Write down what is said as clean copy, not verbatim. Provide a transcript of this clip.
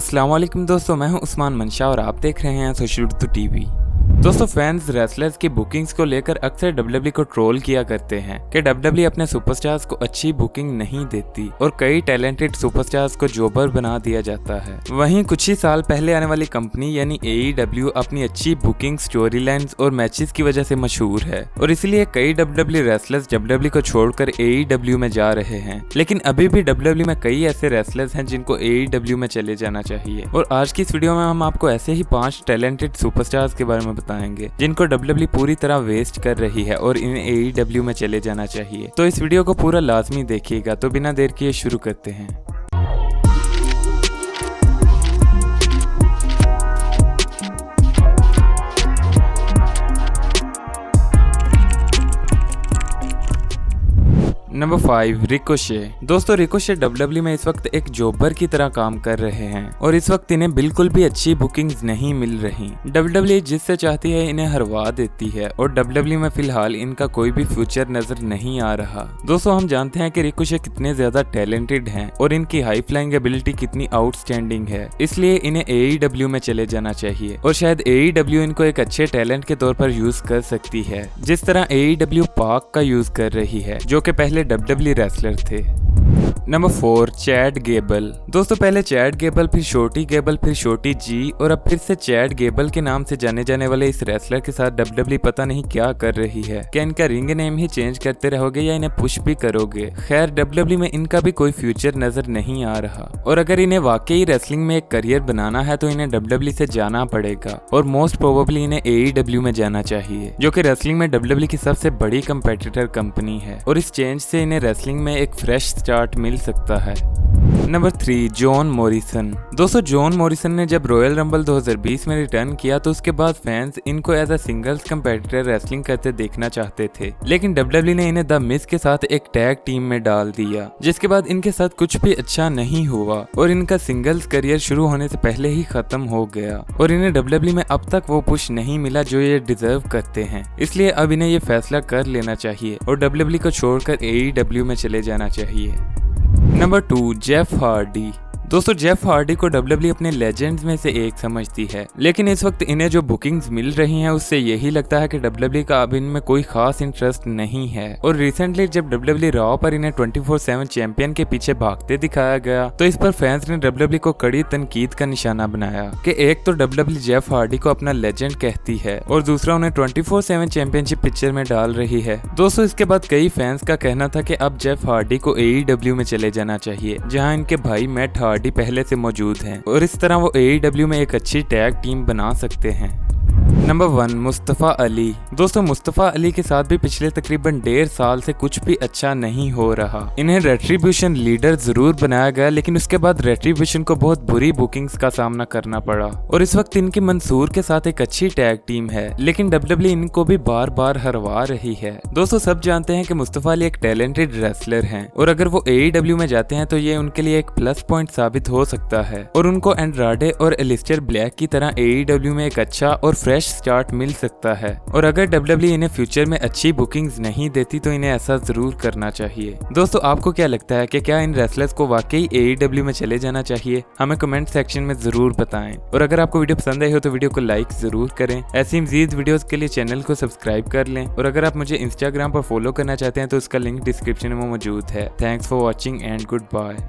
अस्सलाम वालेकुम दोस्तों, मैं हूं उस्मान मंशा और आप देख रहे हैं सोशल टीवी। दोस्तों, फैंस रेसलर्स की बुकिंग्स को लेकर अक्सर डब्ल्यूडब्ल्यूई को ट्रोल किया करते हैं कि डब्ल्यूडब्ल्यूई अपने सुपरस्टार्स को अच्छी बुकिंग नहीं देती और कई टैलेंटेड सुपरस्टार्स को जोबर बना दिया जाता है। वहीं कुछ ही साल पहले आने वाली कंपनी यानी AEW अपनी अच्छी बुकिंग, स्टोरी लाइन्स और मैचेस की वजह से मशहूर है और इसलिए कई डब्ल्यूडब्ल्यूई रेसलर्स डब्ल्यूडब्ल्यूई को छोड़कर AEW में जा रहे हैं। लेकिन अभी भी डब्ल्यूडब्ल्यूई में कई ऐसे रेसलर्स हैं जिनको AEW में चले जाना चाहिए। और आज की इस वीडियो में हम आपको ऐसे ही 5 टैलेंटेड सुपरस्टार्स के बारे में बताएंगे जिनको डब्ल्यूडब्ल्यूई पूरी तरह वेस्ट कर रही है और इन्हें AEW में चले जाना चाहिए। तो इस वीडियो को पूरा लाजमी देखिएगा। तो बिना देर किए शुरू करते हैं। Number 5, Ricochet. दोस्तों, रिकोशे डब्ल्यूडब्ल्यूई में इस वक्त एक जॉबर की तरह काम कर रहे हैं और इस वक्त इन्हें बिल्कुल भी अच्छी बुकिंग्स नहीं मिल रही। डब्ल्यूडब्ल्यूई जिससे चाहती है इन्हें हरवा देती है और डब्ल्यूडब्ल्यूई में फिलहाल इनका कोई भी फ्यूचर नजर नहीं आ रहा। दोस्तों, हम जानते हैं कि रिकोशे कितने ज्यादा टैलेंटेड हैं और इनकी हाई फ्लाइंग एबिलिटी कितनी आउटस्टैंडिंग है, इसलिए इन्हें AEW में चले जाना चाहिए और शायद AEW इनको एक अच्छे टैलेंट के तौर पर यूज कर सकती है, जिस तरह AEW पाक का यूज कर रही है, जो कि पहले डब्ल्यूडब्ल्यूई रेसलर थे। Number 4, Chad Gable. दोस्तों, पहले चैड गेबल, फिर शोटी गेबल, फिर शोटी जी और अब फिर से चैड गेबल के नाम से जाने जाने वाले इस रेसलर के साथ डब्ल्यूडब्ल्यूई पता नहीं क्या कर रही है। क्या इनका रिंग नेम ही चेंज करते रहोगे या इन्हें पुश भी करोगे? खैर, डब्ल्यूडब्ल्यूई में इनका भी कोई फ्यूचर नजर नहीं आ रहा और अगर इन्हें वाकई रेसलिंग में एक करियर बनाना है तो इन्हें डब्ल्यूडब्ल्यूई से जाना पड़ेगा और मोस्ट प्रोबेबली इन्हें AEW में जाना चाहिए, जो कि रेसलिंग में डब्ल्यूडब्ल्यूई की सबसे बड़ी कंपेटिटर कंपनी है और इस चेंज से इन्हें रेसलिंग में एक फ्रेश स्टार्ट मिल सकता है। Number 3, John Morrison. दोस्तों, जॉन मॉरिसन ने जब रॉयल रंबल 2020 में रिटर्न किया तो उसके बाद फैंस इनको as a singles competitor wrestling करते देखना चाहते थे, लेकिन डब्ल्यूडब्ल्यूई ने इन्हें द मिज के साथ एक टैग टीम में डाल दिया, जिसके बाद इनके साथ कुछ भी अच्छा नहीं हुआ और इनका सिंगल्स करियर शुरू होने से पहले ही खत्म हो गया और इन्हें डब्ल्यूडब्ल्यूई में अब तक वो पुश नहीं मिला जो ये डिजर्व करते हैं। इसलिए अब इन्हें ये फैसला कर लेना चाहिए और डब्ल्यूडब्ल्यूई को छोड़कर AEW में चले जाना चाहिए। Number 2, Jeff Hardy. दोस्तों, जेफ हार्डी को डब्ल्यूडब्ल्यूई अपने लेजेंड्स में से एक समझती है, लेकिन इस वक्त इन्हें जो बुकिंग्स मिल रही हैं उससे यही लगता है कि डब्ल्यूडब्ल्यूई का अब इनमें कोई खास इंटरेस्ट नहीं है। और रिसेंटली जब डब्ल्यूडब्ल्यूई रॉ पर इन्हें 24/7 चैंपियन के पीछे भागते दिखाया गया तो इस पर फैंस ने डब्ल्यूडब्ल्यूई को कड़ी तनकीद का निशाना बनाया कि एक तो डब्ल्यूडब्ल्यूई जेफ हार्डी को अपना लेजेंड कहती है और दूसरा उन्हें 24/7 चैंपियनशिप पिक्चर में डाल रही है। दोस्तों, इसके बाद कई फैंस का कहना था कि अब जेफ हार्डी को AEW में चले जाना चाहिए, जहाँ इनके भाई मैट हार्डी पहले से मौजूद हैं और इस तरह वो AEW में एक अच्छी टैग टीम बना सकते हैं। नंबर 1, मुस्तफा अली। दोस्तों, मुस्तफा अली के साथ भी पिछले तकरीबन 1.5 साल से कुछ भी अच्छा नहीं हो रहा। इन्हें रेट्रीब्यूशन लीडर जरूर बनाया गया, लेकिन उसके बाद रेट्रीब्यूशन को बहुत बुरी बुकिंग्स का सामना करना पड़ा और इस वक्त इनकी मंसूर के साथ एक अच्छी टैग टीम है, लेकिन डब्ल्यूडब्ल्यूई इनको भी बार बार हरवा रही है। दोस्तों, सब जानते हैं कि मुस्तफा अली एक टैलेंटेड रेसलर हैं और अगर वो AEW में जाते हैं तो ये उनके लिए एक प्लस पॉइंट साबित हो सकता है और उनको एंड्राडे और एलिस्टर ब्लैक की तरह AEW में एक अच्छा और फ्रेश स्टार्ट मिल सकता है। और अगर डब्ल्यूडब्ल्यूई इन्हें फ्यूचर में अच्छी बुकिंग्स नहीं देती तो इन्हें ऐसा जरूर करना चाहिए। दोस्तों, आपको क्या लगता है कि क्या इन रेसलर्स को वाकई AEW में चले जाना चाहिए? हमें कमेंट सेक्शन में जरूर बताएं और अगर आपको वीडियो पसंद आई हो तो वीडियो को लाइक जरूर करें। ऐसी मजीद वीडियोस के लिए चैनल को सब्सक्राइब कर लें और अगर आप मुझे इंस्टाग्राम पर फॉलो करना चाहते हैं तो उसका लिंक डिस्क्रिप्शन में मौजूद है। Thanks for watching and good bye.